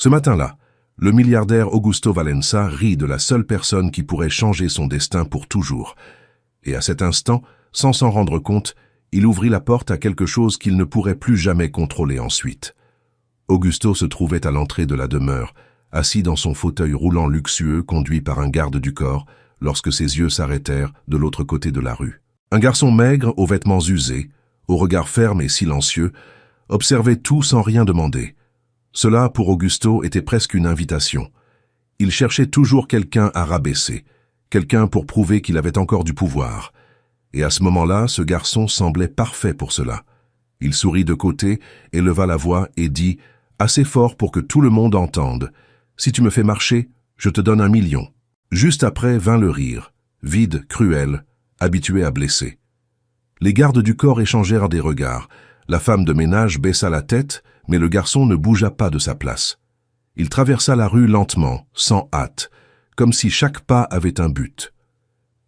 Ce matin-là, le milliardaire Augusto Valença rit de la seule personne qui pourrait changer son destin pour toujours. Et à cet instant, sans s'en rendre compte, il ouvrit la porte à quelque chose qu'il ne pourrait plus jamais contrôler ensuite. Augusto se trouvait à l'entrée de la demeure, assis dans son fauteuil roulant luxueux conduit par un garde du corps, lorsque ses yeux s'arrêtèrent de l'autre côté de la rue. Un garçon maigre, aux vêtements usés, au regard ferme et silencieux, observait tout sans rien demander. Cela, pour Augusto, était presque une invitation. Il cherchait toujours quelqu'un à rabaisser, quelqu'un pour prouver qu'il avait encore du pouvoir. Et à ce moment-là, ce garçon semblait parfait pour cela. Il sourit de côté, éleva la voix et dit, assez fort pour que tout le monde entende, « Si tu me fais marcher, je te donne 1 million. » Juste après vint le rire, vide, cruel, habitué à blesser. Les gardes du corps échangèrent des regards. La femme de ménage baissa la tête, mais le garçon ne bougea pas de sa place. Il traversa la rue lentement, sans hâte, comme si chaque pas avait un but.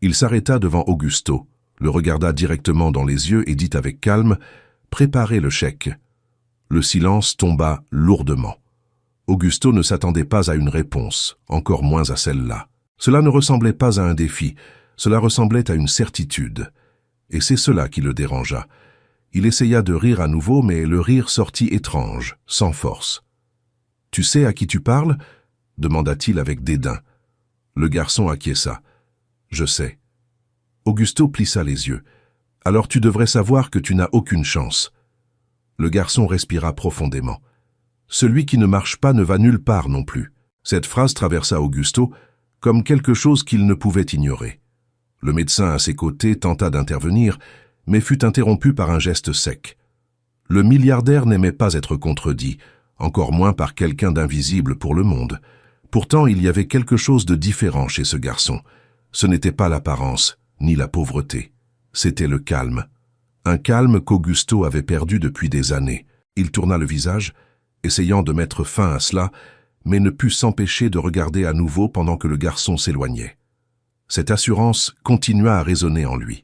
Il s'arrêta devant Augusto, le regarda directement dans les yeux et dit avec calme, « Préparez le chèque. » Le silence tomba lourdement. Augusto ne s'attendait pas à une réponse, encore moins à celle-là. Cela ne ressemblait pas à un défi, cela ressemblait à une certitude. Et c'est cela qui le dérangea. Il essaya de rire à nouveau, mais le rire sortit étrange, sans force. « Tu sais à qui tu parles » demanda-t-il avec dédain. Le garçon acquiesça. « Je sais. » Augusto plissa les yeux. « Alors tu devrais savoir que tu n'as aucune chance. » Le garçon respira profondément. « Celui qui ne marche pas ne va nulle part non plus. » Cette phrase traversa Augusto comme quelque chose qu'il ne pouvait ignorer. Le médecin à ses côtés tenta d'intervenir, mais fut interrompu par un geste sec. Le milliardaire n'aimait pas être contredit, encore moins par quelqu'un d'invisible pour le monde. Pourtant, il y avait quelque chose de différent chez ce garçon. Ce n'était pas l'apparence, ni la pauvreté. C'était le calme. Un calme qu'Augusto avait perdu depuis des années. Il tourna le visage, essayant de mettre fin à cela, mais ne put s'empêcher de regarder à nouveau pendant que le garçon s'éloignait. Cette assurance continua à résonner en lui.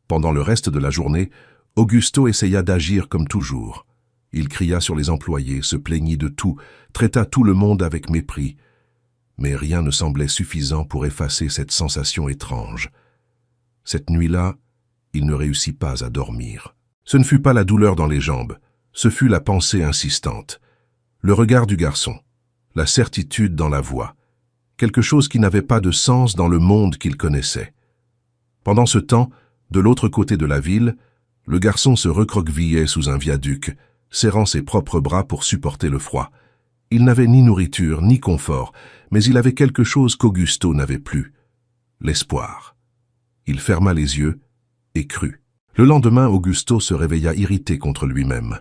Pendant le reste de la journée, Augusto essaya d'agir comme toujours. Il cria sur les employés, se plaignit de tout, traita tout le monde avec mépris. Mais rien ne semblait suffisant pour effacer cette sensation étrange. Cette nuit-là, il ne réussit pas à dormir. Ce ne fut pas la douleur dans les jambes, ce fut la pensée insistante. Le regard du garçon, la certitude dans la voix, quelque chose qui n'avait pas de sens dans le monde qu'il connaissait. Pendant ce temps, de l'autre côté de la ville, le garçon se recroquevillait sous un viaduc, serrant ses propres bras pour supporter le froid. Il n'avait ni nourriture, ni confort, mais il avait quelque chose qu'Augusto n'avait plus, l'espoir. Il ferma les yeux et crut. Le lendemain, Augusto se réveilla irrité contre lui-même.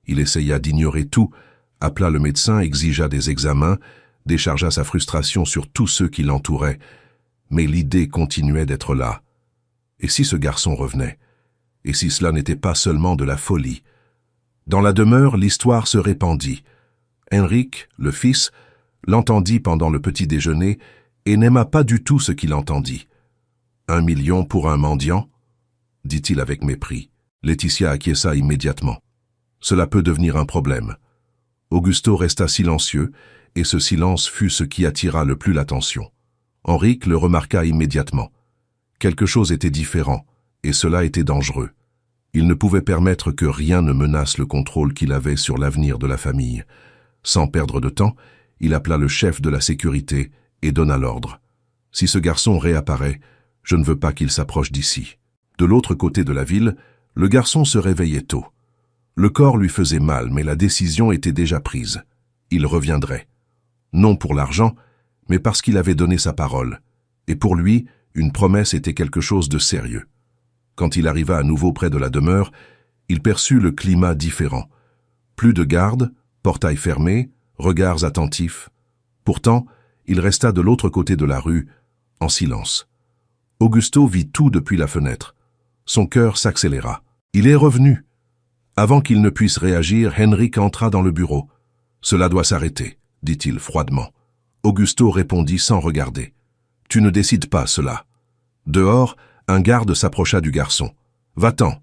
Il essaya d'ignorer tout, appela le médecin, exigea des examens, déchargea sa frustration sur tous ceux qui l'entouraient. Mais l'idée continuait d'être là. Et si ce garçon revenait? Et si cela n'était pas seulement de la folie? Dans la demeure, l'histoire se répandit. Henrique, le fils, l'entendit pendant le petit déjeuner et n'aima pas du tout ce qu'il entendit. « 1 million pour un mendiant ?» dit-il avec mépris. Laetitia acquiesça immédiatement. Cela peut devenir un problème. Augusto resta silencieux, et ce silence fut ce qui attira le plus l'attention. Henrique le remarqua immédiatement. Quelque chose était différent, et cela était dangereux. Il ne pouvait permettre que rien ne menace le contrôle qu'il avait sur l'avenir de la famille. Sans perdre de temps, il appela le chef de la sécurité et donna l'ordre. « Si ce garçon réapparaît, je ne veux pas qu'il s'approche d'ici. » De l'autre côté de la ville, le garçon se réveillait tôt. Le corps lui faisait mal, mais la décision était déjà prise. Il reviendrait. Non pour l'argent, mais parce qu'il avait donné sa parole. Et pour lui, une promesse était quelque chose de sérieux. Quand il arriva à nouveau près de la demeure, il perçut le climat différent. Plus de gardes, portail fermé, regards attentifs. Pourtant, il resta de l'autre côté de la rue, en silence. Augusto vit tout depuis la fenêtre. Son cœur s'accéléra. Il est revenu. Avant qu'il ne puisse réagir, Henrique entra dans le bureau. « Cela doit s'arrêter », dit-il froidement. Augusto répondit sans regarder. « Tu ne décides pas cela. » Dehors, un garde s'approcha du garçon. « Va-t'en !»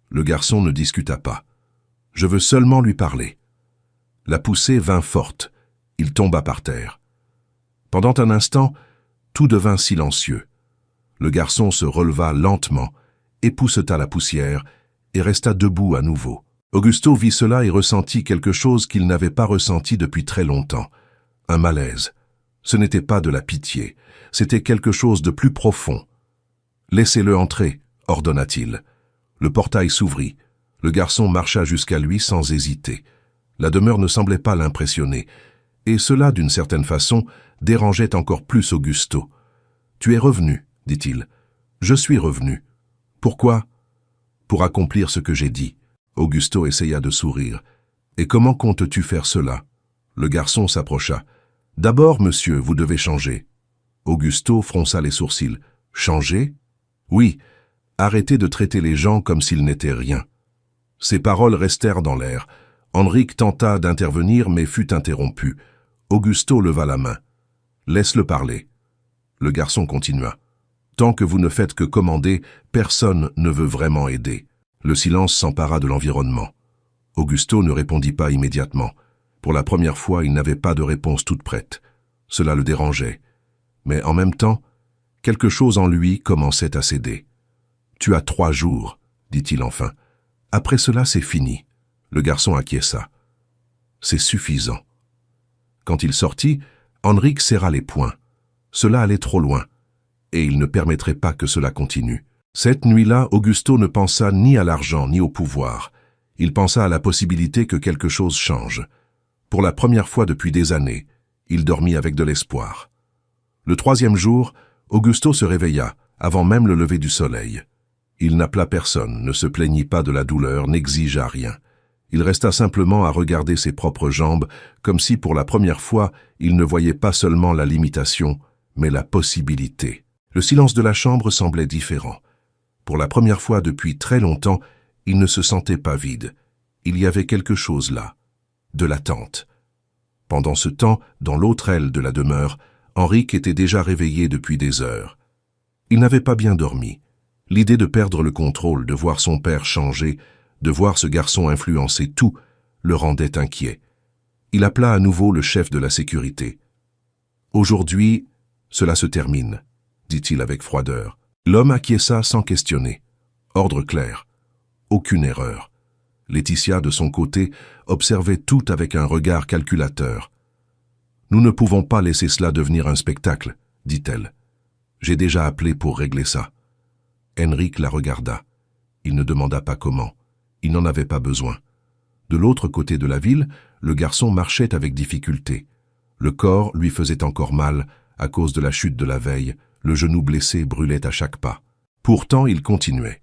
Le garçon ne discuta pas. « Je veux seulement lui parler. » La poussée vint forte. Il tomba par terre. Pendant un instant, tout devint silencieux. Le garçon se releva lentement, épousseta la poussière et resta debout à nouveau. Augusto vit cela et ressentit quelque chose qu'il n'avait pas ressenti depuis très longtemps. Un malaise. Ce n'était pas de la pitié, c'était quelque chose de plus profond. « Laissez-le entrer », ordonna-t-il. Le portail s'ouvrit. Le garçon marcha jusqu'à lui sans hésiter. La demeure ne semblait pas l'impressionner, et cela, d'une certaine façon, dérangeait encore plus Augusto. « Tu es revenu, dit-il. « Je suis revenu. Pourquoi ? Pour accomplir ce que j'ai dit. » Augusto essaya de sourire. « Et comment comptes-tu faire cela ?» Le garçon s'approcha. « D'abord, monsieur, vous devez changer. » Augusto fronça les sourcils. « Changer ? » ?»« Oui, arrêtez de traiter les gens comme s'ils n'étaient rien. » Ces paroles restèrent dans l'air. Henrique tenta d'intervenir mais fut interrompu. Augusto leva la main. « Laisse-le parler. » Le garçon continua. « Tant que vous ne faites que commander, personne ne veut vraiment aider. » Le silence s'empara de l'environnement. Augusto ne répondit pas immédiatement. Pour la première fois, il n'avait pas de réponse toute prête. Cela le dérangeait. Mais en même temps, quelque chose en lui commençait à céder. « Tu as 3 jours, dit-il enfin. Après cela, c'est fini. » Le garçon acquiesça. « C'est suffisant. » Quand il sortit, Henrique serra les poings. Cela allait trop loin, et il ne permettrait pas que cela continue. Cette nuit-là, Augusto ne pensa ni à l'argent ni au pouvoir. Il pensa à la possibilité que quelque chose change. Pour la première fois depuis des années, il dormit avec de l'espoir. Le 3e jour, Augusto se réveilla, avant même le lever du soleil. Il n'appela personne, ne se plaignit pas de la douleur, n'exigea rien. Il resta simplement à regarder ses propres jambes, comme si pour la première fois, il ne voyait pas seulement la limitation, mais la possibilité. Le silence de la chambre semblait différent. Pour la première fois depuis très longtemps, il ne se sentait pas vide. Il y avait quelque chose là, de l'attente. Pendant ce temps, dans l'autre aile de la demeure, Henrique était déjà réveillé depuis des heures. Il n'avait pas bien dormi. L'idée de perdre le contrôle, de voir son père changer, de voir ce garçon influencer tout, le rendait inquiet. Il appela à nouveau le chef de la sécurité. « Aujourd'hui, cela se termine, » dit-il avec froideur. L'homme acquiesça sans questionner. Ordre clair. Aucune erreur. Laetitia, de son côté, observait tout avec un regard calculateur. « Nous ne pouvons pas laisser cela devenir un spectacle, » dit-elle. « J'ai déjà appelé pour régler ça. » Henrique la regarda. Il ne demanda pas comment. Il n'en avait pas besoin. De l'autre côté de la ville, le garçon marchait avec difficulté. Le corps lui faisait encore mal, à cause de la chute de la veille, le genou blessé brûlait à chaque pas. Pourtant, il continuait.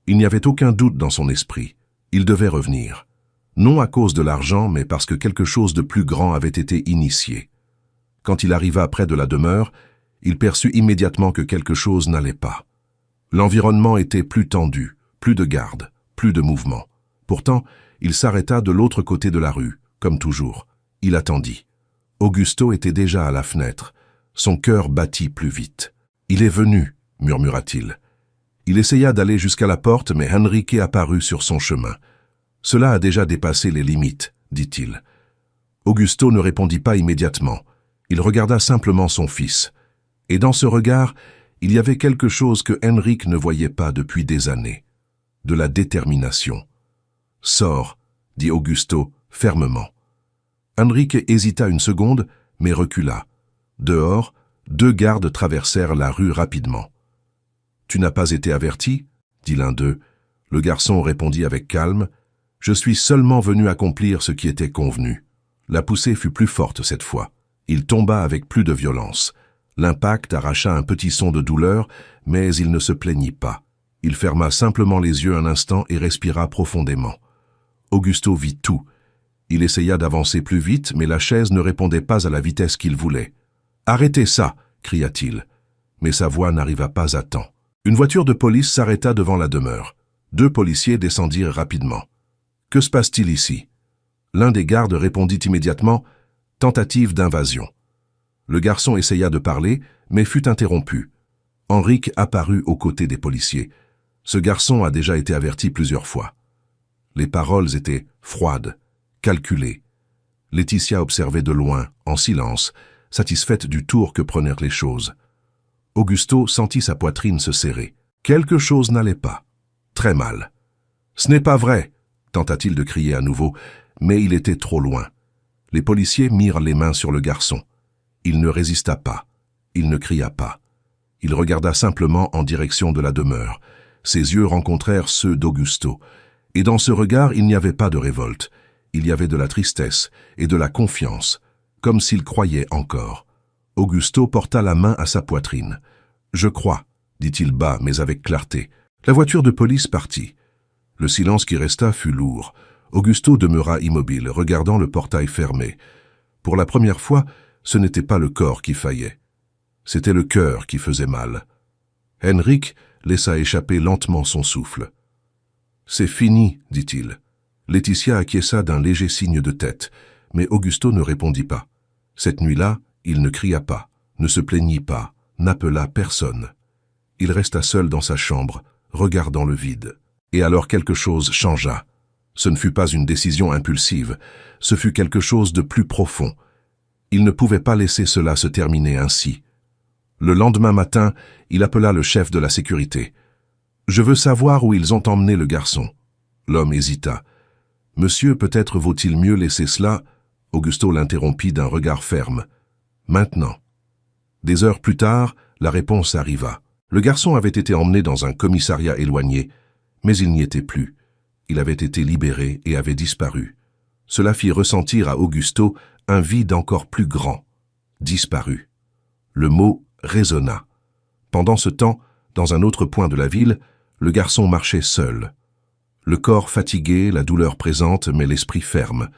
Il n'y avait aucun doute dans son esprit. Il devait revenir. Non à cause de l'argent, mais parce que quelque chose de plus grand avait été initié. Quand il arriva près de la demeure, il perçut immédiatement que quelque chose n'allait pas. L'environnement était plus tendu, plus de garde, plus de mouvement. Pourtant, il s'arrêta de l'autre côté de la rue, comme toujours. Il attendit. Augusto était déjà à la fenêtre. Son cœur battit plus vite. « Il est venu », murmura-t-il. Il essaya d'aller jusqu'à la porte, mais Henrique apparut sur son chemin. « Cela a déjà dépassé les limites », dit-il. Augusto ne répondit pas immédiatement. Il regarda simplement son fils. Et dans ce regard, il y avait quelque chose que Henrique ne voyait pas depuis des années. De la détermination. « Sors », dit Augusto fermement. Henrique hésita une seconde, mais recula. Dehors, 2 gardes traversèrent la rue rapidement. « Tu n'as pas été averti ?» dit l'un d'eux. Le garçon répondit avec calme. « Je suis seulement venu accomplir ce qui était convenu. » La poussée fut plus forte cette fois. Il tomba avec plus de violence. L'impact arracha un petit son de douleur, mais il ne se plaignit pas. Il ferma simplement les yeux un instant et respira profondément. Augusto vit tout. Il essaya d'avancer plus vite, mais la chaise ne répondait pas à la vitesse qu'il voulait. « Arrêtez ça !» cria-t-il. Mais sa voix n'arriva pas à temps. Une voiture de police s'arrêta devant la demeure. 2 policiers descendirent rapidement. « Que se passe-t-il ici ?» L'un des gardes répondit immédiatement « Tentative d'invasion ». Le garçon essaya de parler, mais fut interrompu. Henrique apparut aux côtés des policiers. Ce garçon a déjà été averti plusieurs fois. Les paroles étaient froides, calculées. Laetitia observait de loin, en silence, satisfaite du tour que prenaient les choses. Augusto sentit sa poitrine se serrer. Quelque chose n'allait pas. Très mal. « Ce n'est pas vrai !» tenta-t-il de crier à nouveau, mais il était trop loin. Les policiers mirent les mains sur le garçon. Il ne résista pas. Il ne cria pas. Il regarda simplement en direction de la demeure. Ses yeux rencontrèrent ceux d'Augusto. Et dans ce regard, il n'y avait pas de révolte. Il y avait de la tristesse et de la confiance, comme s'il croyait encore. Augusto porta la main à sa poitrine. « Je crois », dit-il bas, mais avec clarté. La voiture de police partit. Le silence qui resta fut lourd. Augusto demeura immobile, regardant le portail fermé. Pour la première fois, ce n'était pas le corps qui faillait. C'était le cœur qui faisait mal. Henrik laissa échapper lentement son souffle. « C'est fini, dit-il. » Laetitia acquiesça d'un léger signe de tête, mais Augusto ne répondit pas. Cette nuit-là, il ne cria pas, ne se plaignit pas, n'appela personne. Il resta seul dans sa chambre, regardant le vide. Et alors quelque chose changea. Ce ne fut pas une décision impulsive, ce fut quelque chose de plus profond. Il ne pouvait pas laisser cela se terminer ainsi. Le lendemain matin, il appela le chef de la sécurité. « Je veux savoir où ils ont emmené le garçon. » L'homme hésita. « Monsieur, peut-être vaut-il mieux laisser cela ?» Augusto l'interrompit d'un regard ferme. « Maintenant. » Des heures plus tard, la réponse arriva. Le garçon avait été emmené dans un commissariat éloigné, mais il n'y était plus. Il avait été libéré et avait disparu. Cela fit ressentir à Augusto un vide encore plus grand. Disparu. Le mot résonna. Pendant ce temps, dans un autre point de la ville, le garçon marchait seul. Le corps fatigué, la douleur présente, mais l'esprit ferme.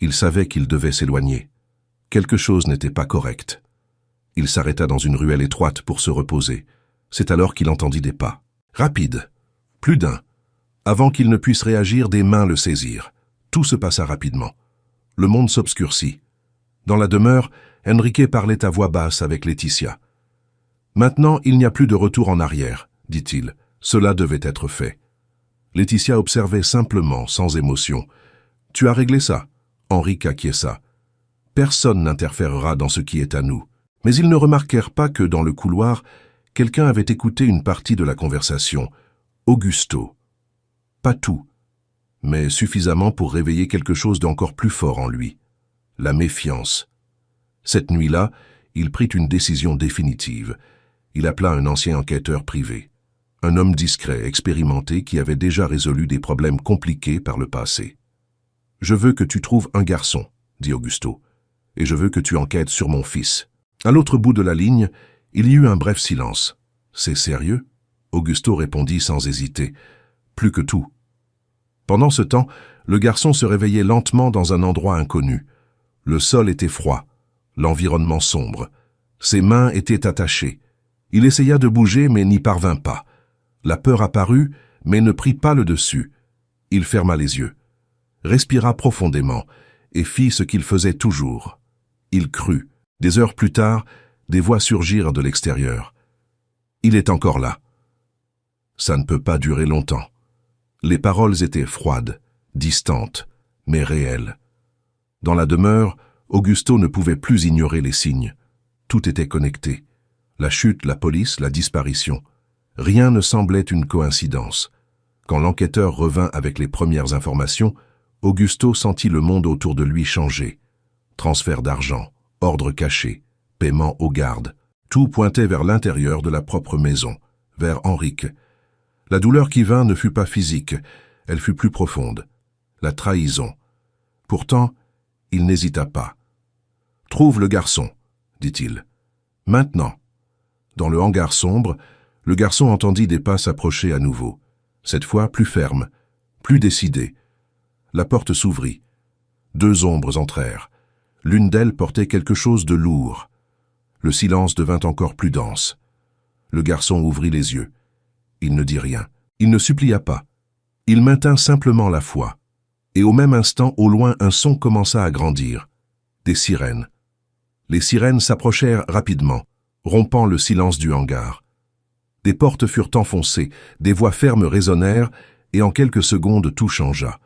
Il savait qu'il devait s'éloigner. Quelque chose n'était pas correct. Il s'arrêta dans une ruelle étroite pour se reposer. C'est alors qu'il entendit des pas. Rapide. Plus d'un. Avant qu'il ne puisse réagir, des mains le saisirent. Tout se passa rapidement. Le monde s'obscurcit. Dans la demeure, Henrique parlait à voix basse avec Laetitia. « Maintenant, il n'y a plus de retour en arrière, dit-il. Cela devait être fait. » Laetitia observait simplement, sans émotion. « Tu as réglé ça ?» Henrique acquiesça. « Personne n'interférera dans ce qui est à nous. » Mais ils ne remarquèrent pas que, dans le couloir, quelqu'un avait écouté une partie de la conversation. Augusto. Pas tout, mais suffisamment pour réveiller quelque chose d'encore plus fort en lui. La méfiance. Cette nuit-là, il prit une décision définitive. Il appela un ancien enquêteur privé. Un homme discret, expérimenté, qui avait déjà résolu des problèmes compliqués par le passé. « Je veux que tu trouves un garçon, » dit Augusto, « et je veux que tu enquêtes sur mon fils. » À l'autre bout de la ligne, il y eut un bref silence. « C'est sérieux ?» Augusto répondit sans hésiter. « Plus que tout. » Pendant ce temps, le garçon se réveillait lentement dans un endroit inconnu. Le sol était froid, l'environnement sombre. Ses mains étaient attachées. Il essaya de bouger mais n'y parvint pas. La peur apparut, mais ne prit pas le dessus. Il ferma les yeux, respira profondément et fit ce qu'il faisait toujours. Il crut. Des heures plus tard, des voix surgirent de l'extérieur. « Il est encore là. » Ça ne peut pas durer longtemps. Les paroles étaient froides, distantes, mais réelles. Dans la demeure, Augusto ne pouvait plus ignorer les signes. Tout était connecté. La chute, la police, la disparition. Rien ne semblait une coïncidence. Quand l'enquêteur revint avec les premières informations, Augusto sentit le monde autour de lui changer. Transfert d'argent, ordre caché, paiement aux gardes. Tout pointait vers l'intérieur de la propre maison, vers Henrique. La douleur qui vint ne fut pas physique, elle fut plus profonde. La trahison. Pourtant, il n'hésita pas. « Trouve le garçon, » dit-il. « Maintenant. » Dans le hangar sombre, le garçon entendit des pas s'approcher à nouveau. Cette fois plus fermes, plus décidées. La porte s'ouvrit. 2 ombres entrèrent. L'une d'elles portait quelque chose de lourd. Le silence devint encore plus dense. Le garçon ouvrit les yeux. Il ne dit rien. Il ne supplia pas. Il maintint simplement la foi. Et au même instant, au loin, un son commença à grandir. Des sirènes. Les sirènes s'approchèrent rapidement, rompant le silence du hangar. Des portes furent enfoncées, des voix fermes résonnèrent, et en quelques secondes tout changea.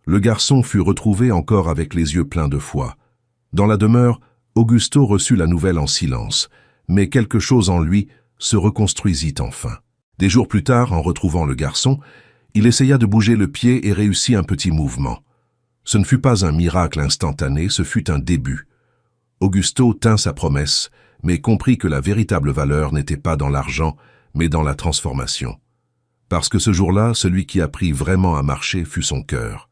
Le garçon fut retrouvé encore avec les yeux pleins de foi. Dans la demeure, Augusto reçut la nouvelle en silence, mais quelque chose en lui se reconstruisit enfin. Des jours plus tard, en retrouvant le garçon, il essaya de bouger le pied et réussit un petit mouvement. Ce ne fut pas un miracle instantané, ce fut un début. Augusto tint sa promesse, mais comprit que la véritable valeur n'était pas dans l'argent, mais dans la transformation. Parce que ce jour-là, celui qui apprit vraiment à marcher fut son cœur.